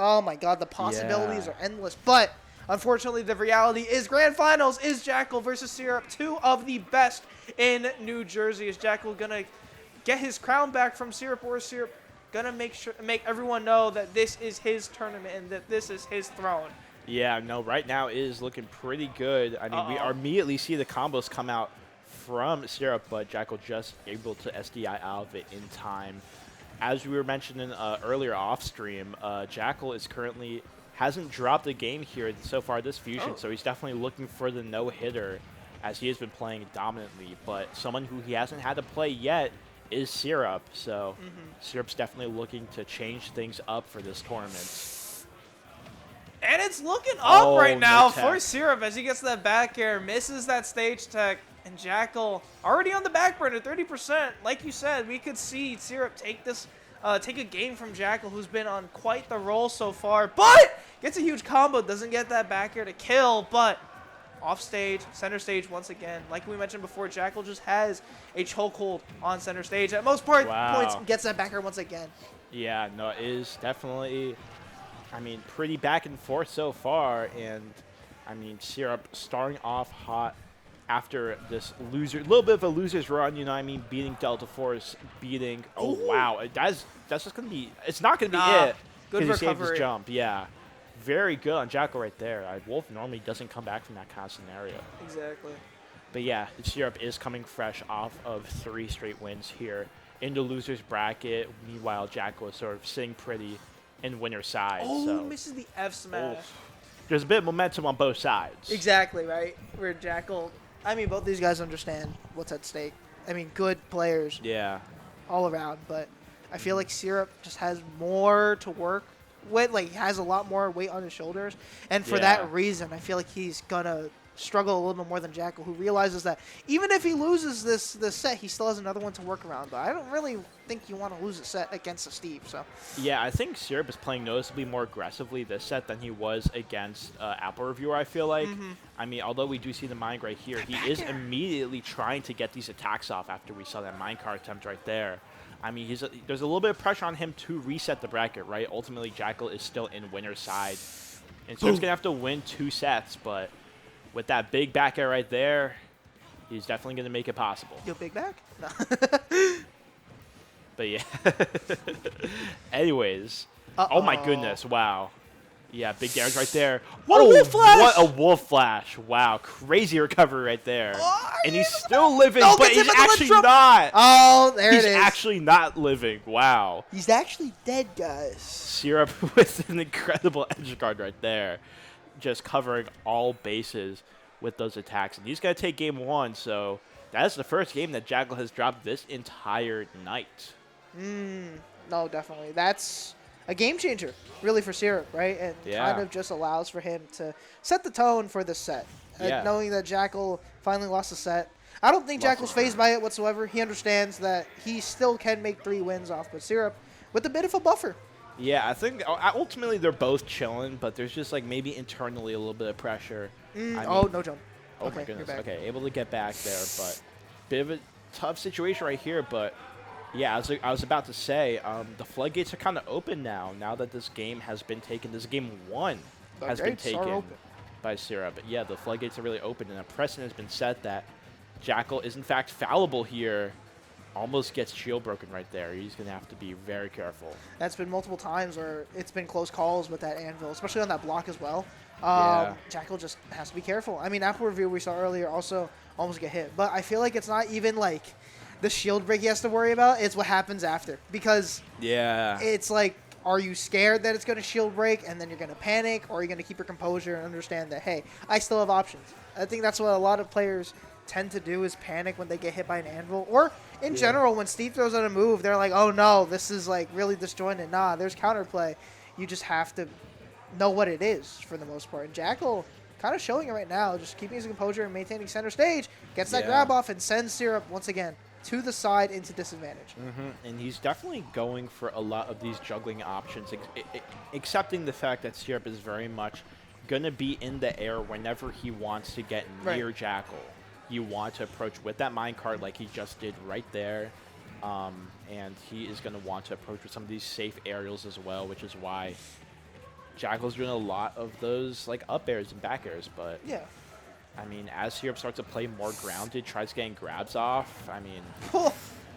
Oh my god, the possibilities Yeah. are endless. But unfortunately, the reality is Grand Finals is Jackal versus Syrup, two of the best in New Jersey. Is Jackal gonna get his crown back from Syrup, or is Syrup gonna make everyone know that this is his tournament and that this is his throne? Yeah, no, right now it is looking pretty good. I mean, we Uh-oh. immediately see the combos come out from Syrup, but Jackal just able to SDI out of it in time. As we were mentioning earlier off stream, Jackal is currently hasn't dropped a game here so far this fusion, so he's definitely looking for the no-hitter as he has been playing dominantly. But someone who he hasn't had to play yet is Syrup, so Syrup's definitely looking to change things up for this tournament. And it's looking up right now no for tech. Syrup as he gets that back air, misses that stage tech, and Jackal already on the back burner, 30%. Like you said, we could see Syrup take this, take a game from Jackal, who's been on quite the roll so far, but gets a huge combo, doesn't get that back air to kill, but off stage, center stage once again. Like we mentioned before, Jackal just has a chokehold on center stage. At most points, gets that back air once again. Yeah, no, it is definitely, I mean, pretty back and forth so far, and I mean, Syrup starting off hot after this little bit of a loser's run, you know what I mean, beating Delta Force, beating, oh wow, that's just going to be, it's not going to be it. Good He saved his recovery. jump, yeah. Very good on Jackal right there. Wolf normally doesn't come back from that kind of scenario. Exactly. But yeah, Syrup is coming fresh off of 3 straight wins here in the loser's bracket. Meanwhile, Jackal is sort of sitting pretty in winner's side. Oh, so. misses the F smash. There's a bit of momentum on both sides. Exactly, right? Where Jackal, I mean, both these guys understand what's at stake. I mean, good players Yeah. all around, but I feel like Syrup just has more to work with, like, he has a lot more weight on his shoulders, and for that reason, I feel like he's gonna struggle a little bit more than Jackal, who realizes that even if he loses this set, he still has another one to work around. But I don't really think you want to lose a set against a Steve. So Yeah, I think Syrup is playing noticeably more aggressively this set than he was against Apple Reviewer, I feel like. I mean, although we do see the mind right here, he is immediately trying to get these attacks off after we saw that minecart attempt right there. I mean, there's a little bit of pressure on him to reset the bracket, right? Ultimately, Jackal is still in winner's side. And Syrup's going to have to win 2 sets, but with that big back air right there, he's definitely going to make it possible. Yo, big back? No. But yeah. Anyways. Oh my goodness, wow. Yeah, big damage right there. What a wolf flash! What a wolf flash. Wow, crazy recovery right there. Oh, and he's still living, no, but gets hit he's by the ledge actually drop. not. Oh, there He's it is. actually not living. Wow. He's actually dead, guys. Syrup with an incredible edge guard right there. Just covering all bases with those attacks. And he's going to take game 1, so that's the first game that Jackal has dropped this entire night. No, definitely. That's a game changer, really, for Syrup, right? And kind of just allows for him to set the tone for the set. Yeah. Knowing that Jackal finally lost the set. I don't think Jackal's phased by it whatsoever. He understands that he still can make 3 wins off, but Syrup with a bit of a buffer. Yeah, I think ultimately they're both chilling, but there's just like maybe internally a little bit of pressure. I mean, No jump. Oh Okay, my you're goodness. back. Okay, able to get back there, but bit of a tough situation right here. But yeah, I was about to say, the floodgates are kind of open now that this game has been taken. This game 1 has been taken by Syrup. But yeah, the floodgates are really open, and a precedent has been set that Jackal is in fact fallible here. Almost gets shield broken right there. He's going to have to be very careful. That's been multiple times where it's been close calls with that anvil, especially on that block as well. Yeah. Jackal just has to be careful. I mean, Apple Review we saw earlier also almost get hit. But I feel like it's not even like the shield break he has to worry about. It's what happens after. Because it's like, are you scared that it's going to shield break and then you're going to panic? Or are you going to keep your composure and understand that, hey, I still have options? I think that's what a lot of players tend to do, is panic when they get hit by an anvil. Or in general, when Steve throws out a move, they're like, oh no, this is like really disjointed. Nah, there's counterplay. You just have to know what it is for the most part. And Jackal kind of showing it right now, just keeping his composure and maintaining center stage, gets that grab off and sends Syrup once again to the side into disadvantage. And he's definitely going for a lot of these juggling options, accepting the fact that Syrup is very much going to be in the air whenever he wants to get near Jackal. You want to approach with that minecart like he just did right there. And he is going to want to approach with some of these safe aerials as well, which is why Jackal's doing a lot of those like up airs and back airs, but yeah. I mean, as Syrup starts to play more grounded, tries getting grabs off. I mean,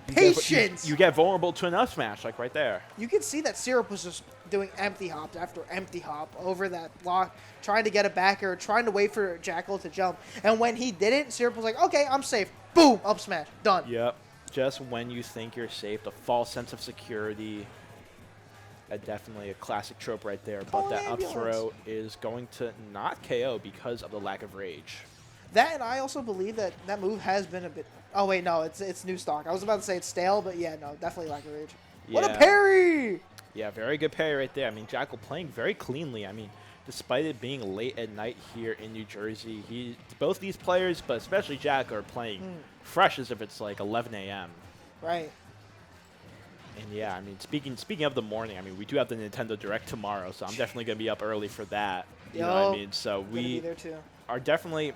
patience. You get vulnerable to an up smash, like right there. You can see that Syrup was just doing empty hop after empty hop over that block, trying to get a back air, trying to wait for Jackal to jump. And when he didn't, Syrup was like, okay, I'm safe. Boom, up smash, done. Yep. Just when you think you're safe, the false sense of security. Definitely a classic trope right there. But that up throw is going to not KO because of the lack of rage. That, and I also believe that that move has been a bit... Oh, wait, no, it's new stock. I was about to say it's stale, but yeah, no, definitely lack of rage. Yeah. What a parry! Yeah, very good parry right there. I mean, Jackal playing very cleanly. I mean, despite it being late at night here in New Jersey, both these players, but especially Jackal, are playing fresh as if it's like 11 a.m. Right. And yeah, I mean, speaking of the morning, I mean, we do have the Nintendo Direct tomorrow, so I'm definitely going to be up early for that. You know what I mean? So we are definitely,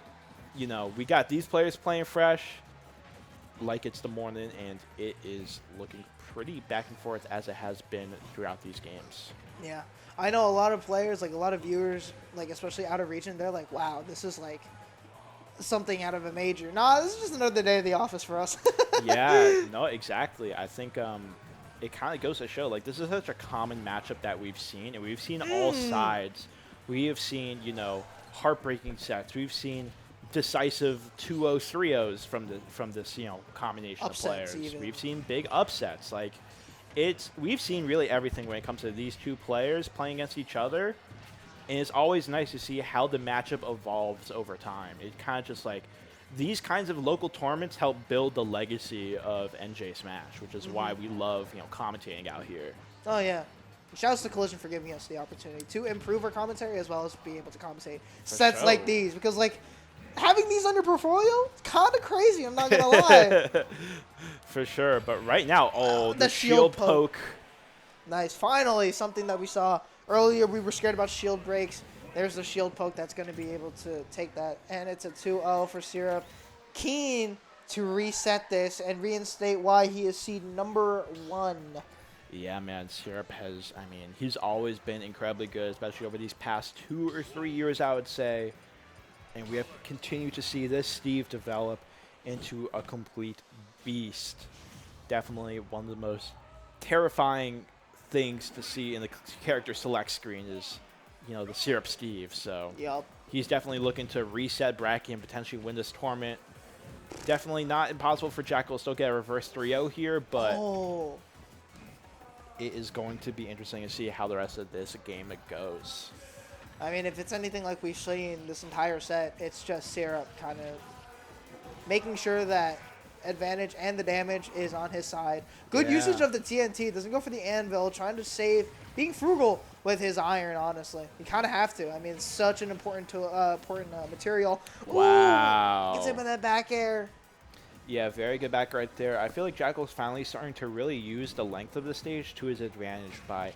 you know, we got these players playing fresh like it's the morning, and it is looking pretty back and forth as it has been throughout these games. Yeah. I know a lot of players, like a lot of viewers, like especially out of region, they're like, wow, this is like something out of a major. Nah, this is just another day of the office for us. Yeah, no, exactly. I think it kind of goes to show, like, this is such a common matchup that we've seen, and we've seen all sides. We have seen, you know, heartbreaking sets. We've seen decisive 2-0, 3-0s from this, you know, combination upsets of players. Even. We've seen big upsets. Like, we've seen really everything when it comes to these two players playing against each other, and it's always nice to see how the matchup evolves over time. It kind of just like, these kinds of local tournaments help build the legacy of NJ Smash, which is why we love, you know, commentating out here. Oh, yeah. Shouts to Collision for giving us the opportunity to improve our commentary as well as be able to commentate sets like these. Because, like, having these on your portfolio, it's kind of crazy, I'm not going to lie. For sure. But right now, the shield poke. Nice. Finally, something that we saw earlier. We were scared about shield breaks. There's the shield poke that's going to be able to take that. And it's a 2-0 for Syrup. Keen to reset this and reinstate why he is seed number 1. Yeah, man. Syrup has, I mean, he's always been incredibly good, especially over these past 2 or 3 years, I would say. And we have continued to see this Steve develop into a complete beast. Definitely one of the most terrifying things to see in the character select screen is, you know, the Syrup Steve. So he's definitely looking to reset bracket and potentially win this tournament. Definitely not impossible for Jackal to still get a reverse 3-0 here, but it is going to be interesting to see how the rest of this game goes. I mean, if it's anything like we've seen this entire set, it's just Syrup kind of making sure that advantage and the damage is on his side. Good usage of the TNT. Doesn't go for the anvil. Trying to save. Being frugal with his iron, honestly. You kind of have to. I mean, it's such an important material. Wow. Gets him in that back air. Yeah, very good back right there. I feel like Jackal's finally starting to really use the length of the stage to his advantage by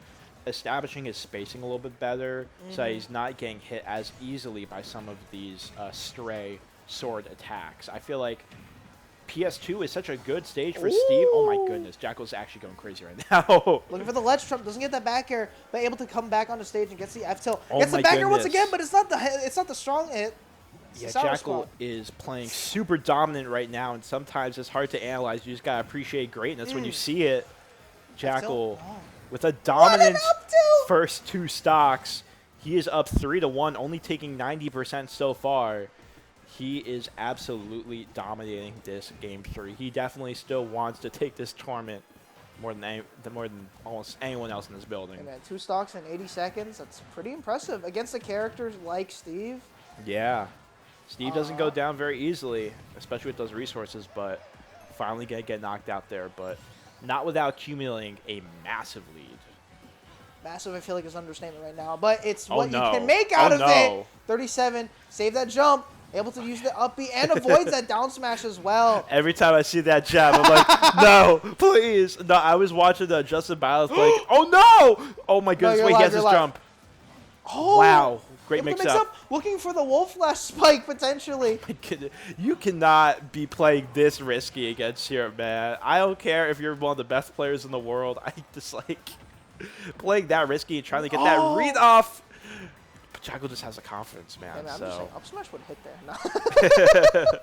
establishing his spacing a little bit better so that he's not getting hit as easily by some of these stray sword attacks. I feel like PS2 is such a good stage for Steve. Oh my goodness, Jackal's actually going crazy right now. Looking for the ledge trump, doesn't get that back air, but able to come back on the stage and gets the F tilt. Gets the back air once again, but it's not the strong hit. Yeah, Jackal is playing super dominant right now, and sometimes it's hard to analyze. You just gotta appreciate greatness when you see it. Jackal with a dominant first 2 stocks. He is up 3-1, only taking 90% so far. He is absolutely dominating this game 3. He definitely still wants to take this tournament more than almost anyone else in this building. Hey man, 2 stocks in 80 seconds. That's pretty impressive against the characters like Steve. Yeah. Steve doesn't go down very easily, especially with those resources, but finally going to get knocked out there, but not without accumulating a massive lead. Massive, I feel like, is an understatement right now, but it's what you can make out of it. 37, save that jump, able to use the up B and avoids that down smash as well. Every time I see that jab, I'm like, no, please. No, I was watching the Justin Battles like, oh no! Oh my goodness, wait, he has his jump. Oh, wow. Great mix-up. Looking for the Wolf Flash spike, potentially. You cannot be playing this risky against here, man. I don't care if you're one of the best players in the world. I just like playing that risky and trying to get that read off. Jackal just has the confidence, man. Yeah, man, I'm so just saying, up smash would hit there. No.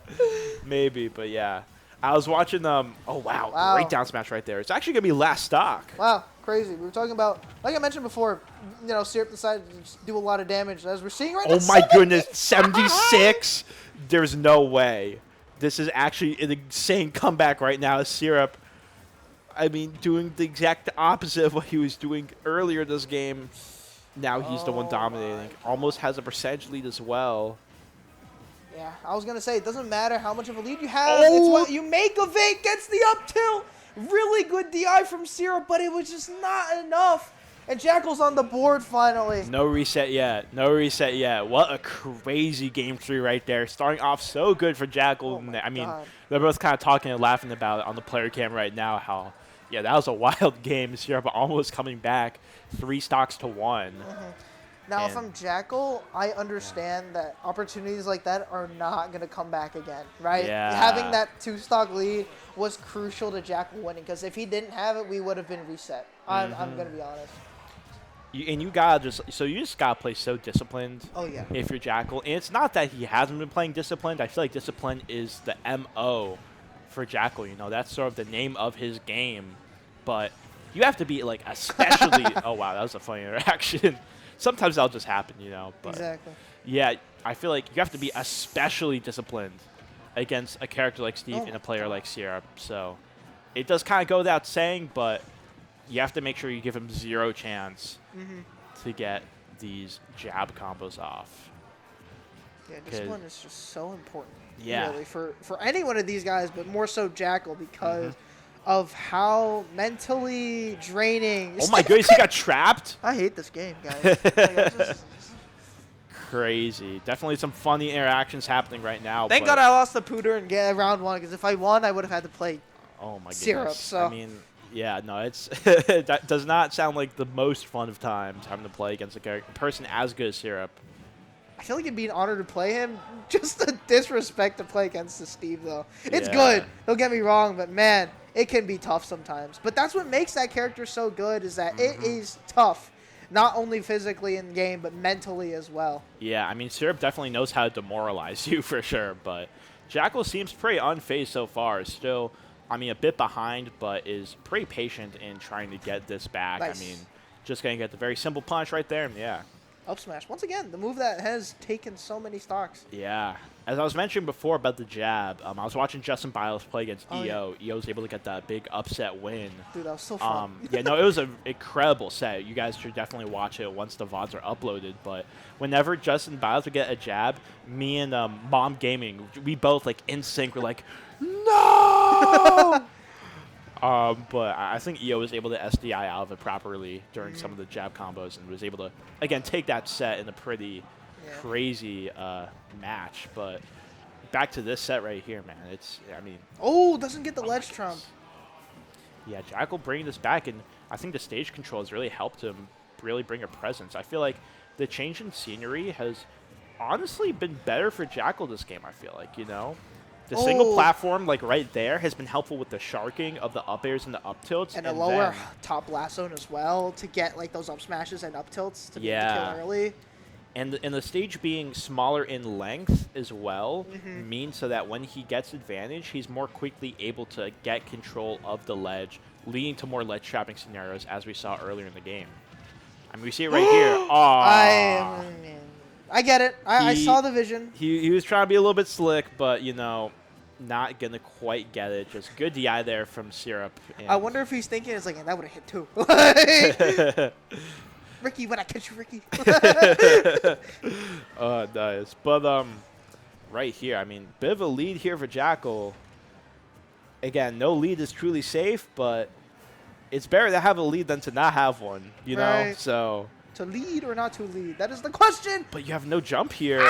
maybe, but yeah. I was watching oh wow, great down smash right there. It's actually gonna be last stock. Wow, crazy. We were talking about, like I mentioned before, Syrup decided to just do a lot of damage, as we're seeing right now. Oh my goodness, 76. There's no way. This is actually an insane comeback right now. Syrup, I mean, doing the exact opposite of what he was doing earlier this game. Now he's the one dominating. Almost has a percentage lead as well. Yeah, I was going to say, it doesn't matter how much of a lead you have. It's what you make of it. Gets the up tilt. Really good DI from Syrup, but it was just not enough. And Jackal's on the board finally. No reset yet. No reset yet. What a crazy game 3 right there. Starting off so good for Jackal. I mean, they're both kind of talking and laughing about it on the player cam right now how, yeah, that was a wild game. Syrup almost coming back 3 stocks to 1. Now, if I'm Jackal, I understand that opportunities like that are not going to come back again, right? Yeah. Having that 2-stock lead was crucial to Jackal winning, because if he didn't have it, we would have been reset. I'm going to be honest. You gotta you just gotta play so disciplined. Oh, yeah. If you're Jackal. And it's not that he hasn't been playing disciplined. I feel like discipline is the MO for Jackal. That's sort of the name of his game. But you have to be, like, especially... oh, wow, that was a funny interaction. Sometimes that'll just happen, But exactly. Yeah, I feel like you have to be especially disciplined against a character like Steve and a player like Syrup. So it does kind of go without saying, but you have to make sure you give him 0 chance to get these jab combos off. Yeah, discipline is just so important. Yeah. Really, for any one of these guys, but more so Jackal, because of how mentally draining. Oh my goodness, he got trapped? I hate this game, guys. Crazy. Definitely some funny interactions happening right now. Thank God I lost the Pooter and get round 1, because if I won, I would have had to play Syrup. So. I mean, yeah, no, it's that does not sound like the most fun of times having to play against a person as good as Syrup. I feel like it'd be an honor to play him. Just a disrespect to play against the Steve, though. It's good. Don't get me wrong, but man, it can be tough sometimes. But that's what makes that character so good, is that it is tough. Not only physically in game, but mentally as well. Yeah, I mean, Syrup definitely knows how to demoralize you for sure, but Jackal seems pretty unfazed so far. Still, I mean, a bit behind, but is pretty patient in trying to get this back. Nice. I mean, just going to get the very simple punch right there, and yeah. Up smash. Once again, the move that has taken so many stocks. Yeah. As I was mentioning before about the jab, I was watching Justin Biles play against EO. Yeah. EO was able to get that big upset win. Dude, that was so fun. Yeah, no, it was an incredible set. You guys should definitely watch it once the VODs are uploaded. But whenever Justin Biles would get a jab, me and Mom Gaming, we both, like, in sync, were like, no! But I think EO was able to SDI out of it properly during some of the jab combos and was able to, again, take that set in a pretty crazy match. But back to this set right here, man. I mean... Oh, doesn't get the ledge trump. Yeah, Jackal bringing this back, and I think the stage control has really helped him really bring a presence. I feel like the change in scenery has honestly been better for Jackal this game, I feel like, The single platform, like, right there has been helpful with the sharking of the up airs and the up tilts. And a lower top blast zone as well to get, like, those up smashes and up tilts to be able to kill early. And the stage being smaller in length as well means so that when he gets advantage, he's more quickly able to get control of the ledge, leading to more ledge trapping scenarios, as we saw earlier in the game. I mean, we see it right here. I get it. I saw the vision. He was trying to be a little bit slick, but, not going to quite get it. Just good DI there from Syrup. I wonder if he's thinking, it's like, that would have hit too. Ricky, when I catch you, Ricky. Nice. But right here, I mean, bit of a lead here for Jackal. Again, no lead is truly safe, but it's better to have a lead than to not have one, know? So to lead or not to lead? That is the question. But you have no jump here.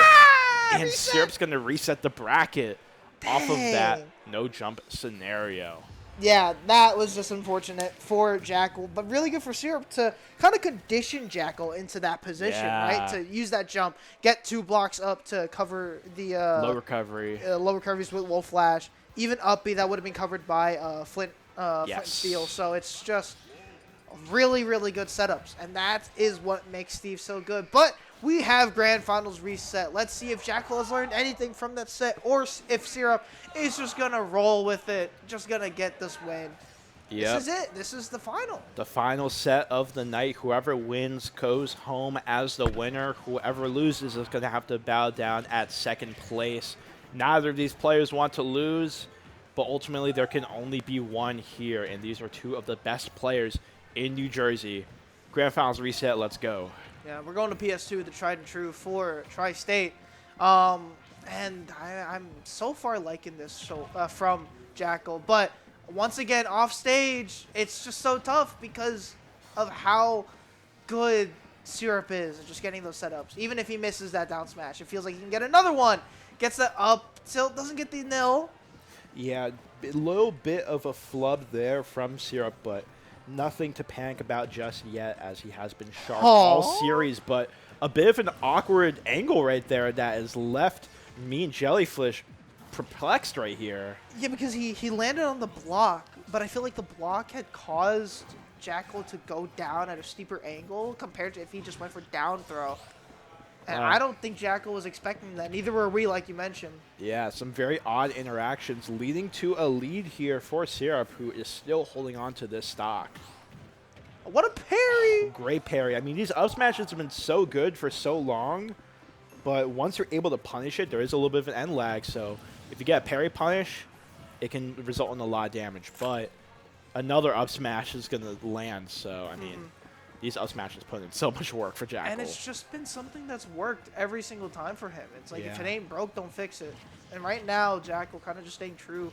And reset. Syrup's going to reset the bracket off of that no jump scenario. Yeah, that was just unfortunate for Jackal, but really good for Syrup to kind of condition Jackal into that position, right? To use that jump, get 2 blocks up to cover the low recovery, low recoveries with Wolf Flash, even up B that would have been covered by Flint and Steel. So it's just really, really good setups, and that is what makes Steve so good. But we have Grand Finals reset. Let's see if Jackal has learned anything from that set, or if Syrup is just going to roll with it, just going to get this win. Yep. This is it. This is the final. The final set of the night. Whoever wins goes home as the winner. Whoever loses is going to have to bow down at second place. Neither of these players want to lose, but ultimately there can only be one here, and these are two of the best players in New Jersey. Grand Finals reset. Let's go. Yeah, we're going to PS2, the tried and true for Tri-State. And I'm so far liking this show, from Jackal. But once again, off stage, it's just so tough because of how good Syrup is at just getting those setups. Even if he misses that down smash, it feels like he can get another one. Gets that up, still doesn't get the nil. Yeah, a little bit of a flub there from Syrup, but nothing to panic about just yet, as he has been sharp all series. But a bit of an awkward angle right there that has left me and Jellyfish perplexed right here. Yeah, because he landed on the block, but I feel like the block had caused Jackal to go down at a steeper angle compared to if he just went for down throw. And I don't think Jackal was expecting that. Neither were we, like you mentioned. Yeah, some very odd interactions leading to a lead here for Syrup, who is still holding on to this stock. What a parry! Great parry. I mean, these up smashes have been so good for so long, but once you're able to punish it, there is a little bit of an end lag. So if you get a parry punish, it can result in a lot of damage. But another up smash is going to land. So, I mean, these up smashes put in so much work for Jackal. And it's just been something that's worked every single time for him. It's like, if it ain't broke, don't fix it. And right now, Jackal kind of just staying true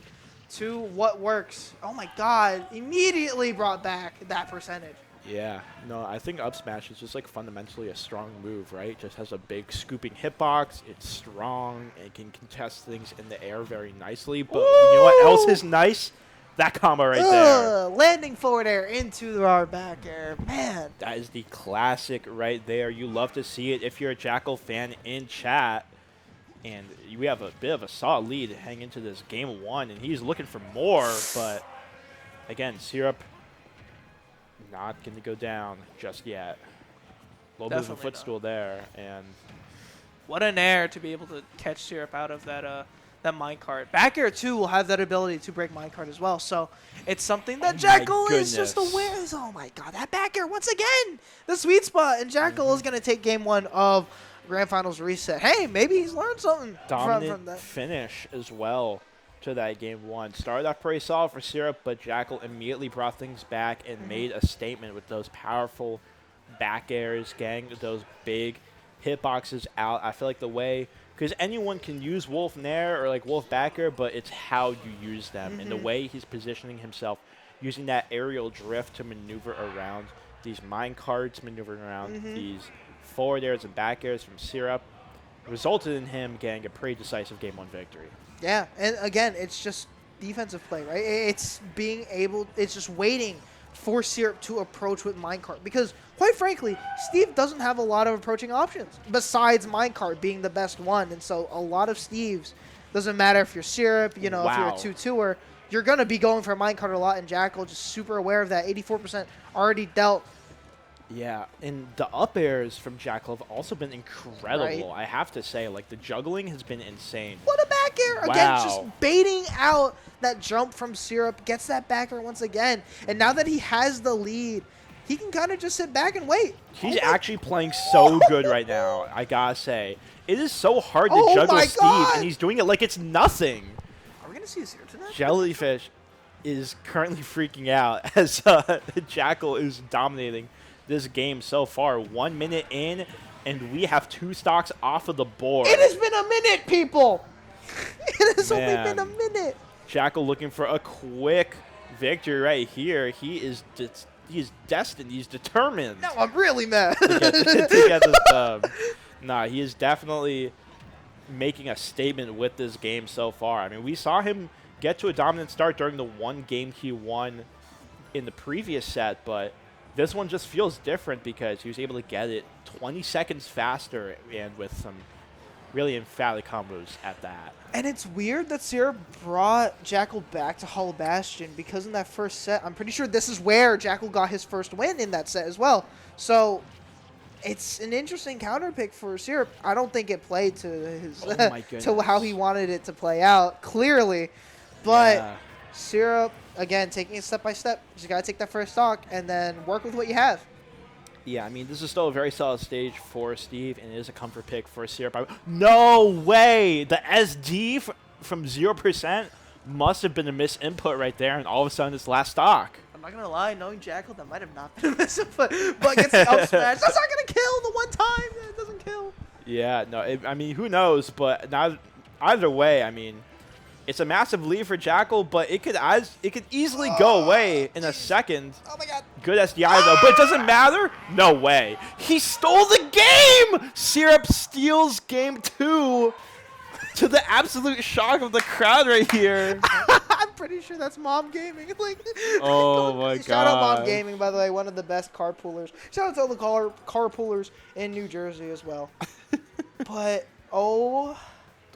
to what works. Oh my God, immediately brought back that percentage. Yeah, no, I think up smash is just like fundamentally a strong move, right? Just has a big scooping hitbox. It's strong and can contest things in the air very nicely. But you know what else is nice? That combo right there. Landing forward air into our back air. Man. That is the classic right there. You love to see it if you're a Jackal fan in chat. And we have a bit of a solid lead heading into this game one. And he's looking for more. But again, Syrup not going to go down just yet. Low move and footstool there. And what an air to be able to catch Syrup out of that minecart. Back air, too, will have that ability to break minecart as well. So it's something that Jackal is just aware of. Oh, my God. That back air, once again, the sweet spot. And Jackal is going to take game one of Grand Finals reset. Hey, maybe he's learned something from that. Finish as well to that game one. Started off pretty solid for Syrup, but Jackal immediately brought things back and made a statement with those powerful back airs, getting those big hitboxes out. I feel like the way, because anyone can use Wolf Nair or like Wolf back air, but it's how you use them. And the way he's positioning himself, using that aerial drift to maneuver around these mine carts, maneuvering around these forward airs and back airs from Syrup, resulted in him getting a pretty decisive game one victory. Yeah, and again, it's just defensive play, right? It's just waiting for Syrup to approach with minecart, because quite frankly, Steve doesn't have a lot of approaching options besides minecart being the best one. And so a lot of Steves, doesn't matter if you're Syrup, you know, if you're a 2-2er, you're going to be going for minecart a lot, and Jackal just super aware of that. 84% already dealt. Yeah, and the up airs from Jackal have also been incredible. Right. I have to say, like, the juggling has been insane. What a back air! Again, just baiting out that jump from Syrup, gets that back air once again. And now that he has the lead, he can kind of just sit back and wait. He's actually playing so good right now, I gotta say. It is so hard to juggle Steve, and he's doing it like it's nothing. Are we going to see a Syrup tonight? Jellyfish is currently freaking out as Jackal is dominating this game so far. 1 minute in, and we have 2 stocks off of the board. It has been a minute, people. It has only been a minute. Jackal looking for a quick victory right here. He is destined. He's determined. No, I'm really mad. to get this dub. Nah, he is definitely making a statement with this game so far. I mean, we saw him get to a dominant start during the one game he won in the previous set, but this one just feels different because he was able to get it 20 seconds faster and with some really emphatic combos at that. And it's weird that Syrup brought Jackal back to Hollow Bastion, because in that first set, I'm pretty sure this is where Jackal got his first win in that set as well. So it's an interesting counter pick for Syrup. I don't think it played to his to how he wanted it to play out, clearly. But Syrup, again, taking it step by step. You just got to take that first stock and then work with what you have. Yeah, I mean, this is still a very solid stage for Steve, and it is a comfort pick for Syrup. No way! The SD from 0% must have been a misinput right there, and all of a sudden it's last stock. I'm not going to lie, knowing Jackal, that might have not been a misinput, but gets the up smash. That's not going to kill the one time. It doesn't kill. Yeah, no, I mean, who knows, but either way, I mean, it's a massive lead for Jackal, but it could easily go away in a second. Oh my god. Good SDI though, but it doesn't matter? No way. He stole the game! Syrup steals game 2 to the absolute shock of the crowd right here. I'm pretty sure that's Mom Gaming. Oh my god. Shout out Mom Gaming, by the way, one of the best carpoolers. Shout out to all the carpoolers in New Jersey as well. But,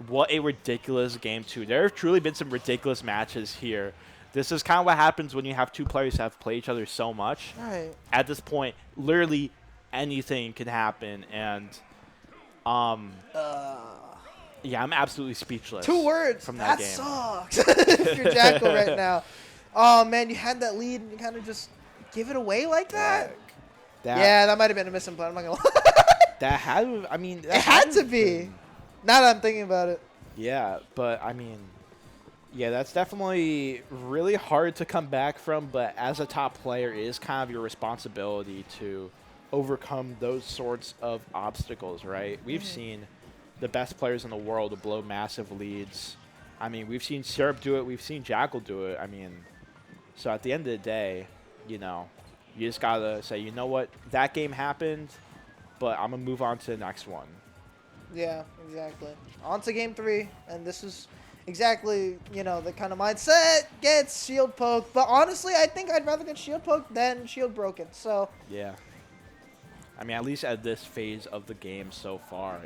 what a ridiculous game 2. There have truly been some ridiculous matches here. This is kind of what happens when you have two players that have played each other so much. Right. At this point, literally anything can happen, and yeah, I'm absolutely speechless. 2 words from that game. Sucks. If you're Jackal right now. Oh man, you had that lead and you kind of just give it away like that. Yeah, that might have been a misinput. I'm not gonna lie. That had, I mean, it had to be. Now that I'm thinking about it. Yeah, but I mean, yeah, that's definitely really hard to come back from. But as a top player, it is kind of your responsibility to overcome those sorts of obstacles, right? We've seen the best players in the world blow massive leads. I mean, we've seen Syrup do it. We've seen Jackal do it. I mean, so at the end of the day, you know, you just got to say, you know what, that game happened, but I'm going to move on to the next one. Yeah, exactly. On to game 3, and this is exactly, you know, the kind of mindset gets shield poked. But honestly, I think I'd rather get shield poked than shield broken. So yeah, I mean, at least at this phase of the game so far,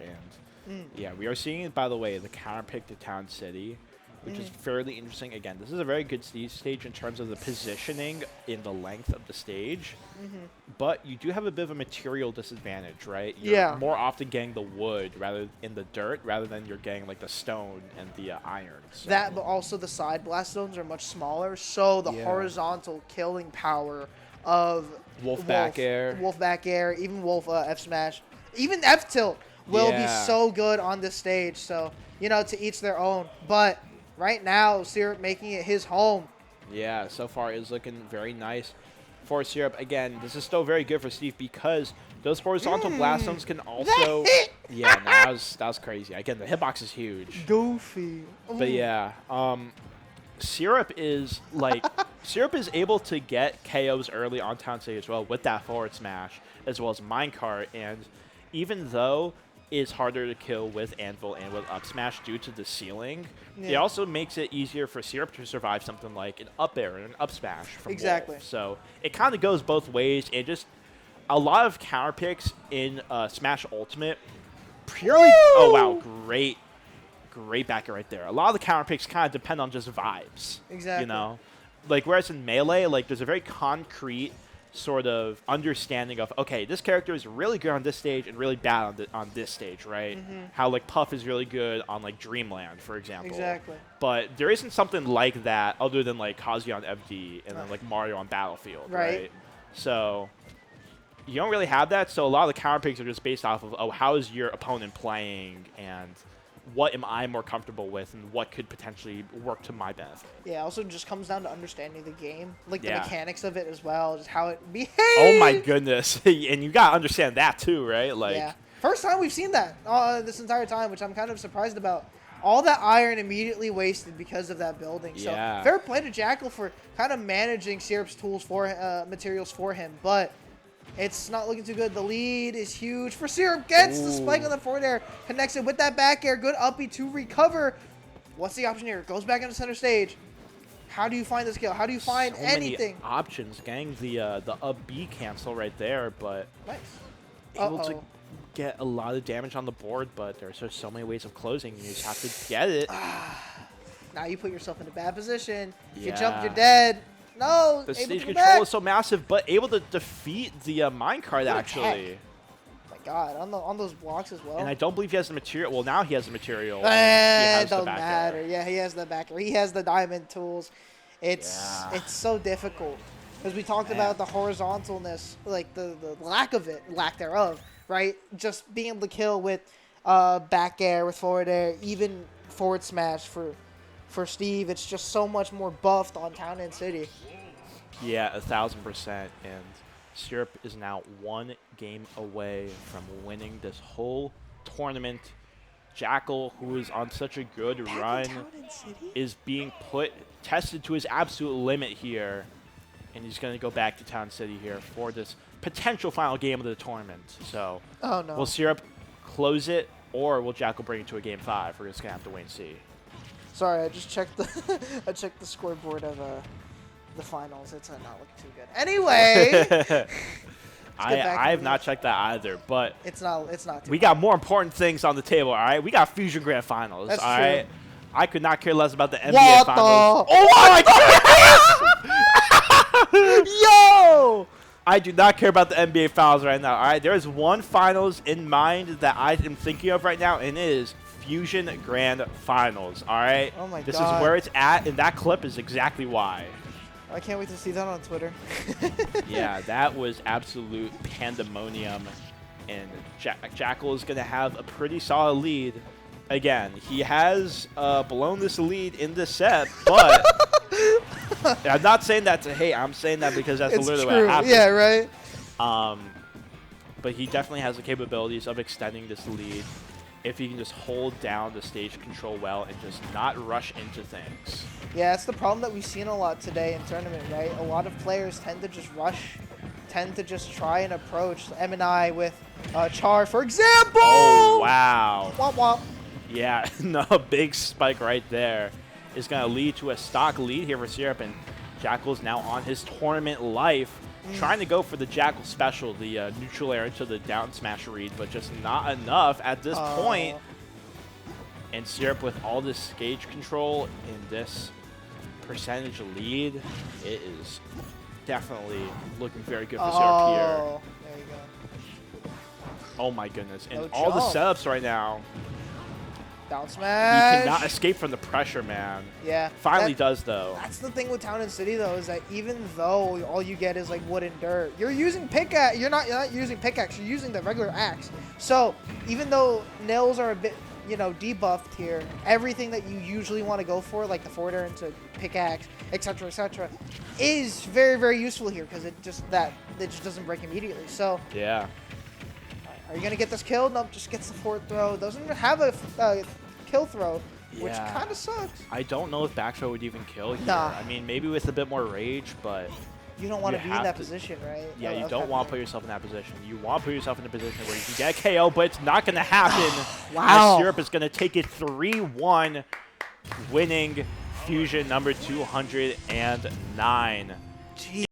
and yeah, we are seeing, by the way, the counter pick to Town City, which is fairly interesting. Again, this is a very good stage in terms of the positioning in the length of the stage, but you do have a bit of a material disadvantage, right? You're more often getting the wood in the dirt rather than you're getting like the stone and the iron. So. That, but also the side blast zones are much smaller, so the horizontal killing power of Wolf back air, even Wolf F smash, even F tilt will be so good on this stage. So, you know, to each their own. But right now, Syrup making it his home. Yeah, so far is looking very nice for Syrup. Again, this is still very good for Steve because those horizontal blast zones can also... Yeah, no, that was crazy. Again, the hitbox is huge. Goofy. But yeah, Syrup is like... Syrup is able to get KOs early on Town City as well with that forward smash as well as minecart, and even though it's harder to kill with Anvil and with up smash due to the ceiling, it also makes it easier for Syrup to survive something like an up air and an up smash from Wolf. So it kind of goes both ways, and just a lot of counter picks in Smash Ultimate purely... Oh, wow, great backer right there. A lot of the counter picks kind of depend on just vibes. Exactly. You know? Like, whereas in Melee, like, there's a very concrete sort of understanding of, okay, this character is really good on this stage and really bad on this stage, right? How, like, Puff is really good on, like, Dreamland, for example. Exactly. But there isn't something like that other than, like, Kazuya on FD and then, like, Mario on Battlefield, right? So you don't really have that, so a lot of the counter picks are just based off of, oh, how is your opponent playing and what am I more comfortable with and what could potentially work to my benefit. Yeah, also just comes down to understanding the game, like the mechanics of it as well, just how it behaves. Oh my goodness. And you got to understand that too, right? Like, first time we've seen that this entire time, which I'm kind of surprised about. All that iron immediately wasted because of that building. So fair play to Jackal for kind of managing Syrup's tools for materials for him, but it's not looking too good. The lead is huge for Syrup. Gets the spike on the forward air. Connects it with that back air. Good uppy to recover. What's the option here? Goes back into center stage. How do you find this kill? How do you find anything? Many options. Getting the up B cancel right there, but able to get a lot of damage on the board, but there's just so many ways of closing. You just have to get it. Now you put yourself in a bad position. If you jump, you're dead. No, the stage control is so massive, but able to defeat the minecart actually. god, on those blocks as well. And I don't believe he has the material. Well, now he has the material. He has don't matter. Air. Yeah, he has the back air. He has the diamond tools. It's so difficult because we talked about the horizontalness, like the lack thereof, right? Just being able to kill with back air, with forward air, even forward smash for Steve. It's just so much more buffed on Town and City. Yeah, 1,000%. And Syrup is now 1 game away from winning this whole tournament. Jackal, who is on such a good run, is being tested to his absolute limit here. And he's going to go back to Town City here for this potential final game of the tournament. So, will Syrup close it, or will Jackal bring it to a game 5? We're just going to have to wait and see. Sorry, I just checked the scoreboard of the finals. It's not looking too good. Anyway, I have not checked that either, but it's not. We got more important things on the table. All right, we got Fusion Grand Finals. That's all true. right, I could not care less about the NBA Finals. Oh my God! Yo! I do not care about the NBA Finals right now. All right, there is one finals in mind that I am thinking of right now, and it is Fusion Grand Finals. All right. Oh my God. This is where it's at, and that clip is exactly why. I can't wait to see that on Twitter. Yeah, that was absolute pandemonium, and Jackal is going to have a pretty solid lead. Again, he has blown this lead in this set, but I'm not saying that to hate. I'm saying that because that's literally what happened. Yeah, right. But he definitely has the capabilities of extending this lead if he can just hold down the stage control well and just not rush into things. Yeah, that's the problem that we've seen a lot today in tournament, right? A lot of players tend to just rush, tend to just try and approach M&I with Char, for example! Oh, wow. Womp womp. Yeah, no, big spike right there is going to lead to a stock lead here for Syrup, and Jackal's now on his tournament life, trying to go for the Jackal special, the neutral air into the down smash read, but just not enough at this point. And Syrup with all this stage control in this percentage lead, it is definitely looking very good for Syrup here. There you go. Oh my goodness. And all the setups right now. Down smash. He cannot escape from the pressure, man. Yeah. Finally does, though. That's the thing with Town and City, though, is that even though all you get is like wood and dirt, you're using pickaxe. You're not using pickaxe. You're using the regular axe. So even though nails are a bit, debuffed here, everything that you usually want to go for, like the forward air into pickaxe, etc., is very, very useful here because it just doesn't break immediately. So yeah. Are you gonna get this kill? Nope, just gets the forward throw. Doesn't even have a kill throw, which kind of sucks. I don't know if back throw would even kill here. Nah. I mean, maybe with a bit more rage, but you don't want to be in that position, right? Yeah, you don't want to put yourself in that position. You want to put yourself in a position where you can get KO, but it's not going to happen. Wow. As Syrup is going to take it 3-1, winning Fusion number 209. Jeez.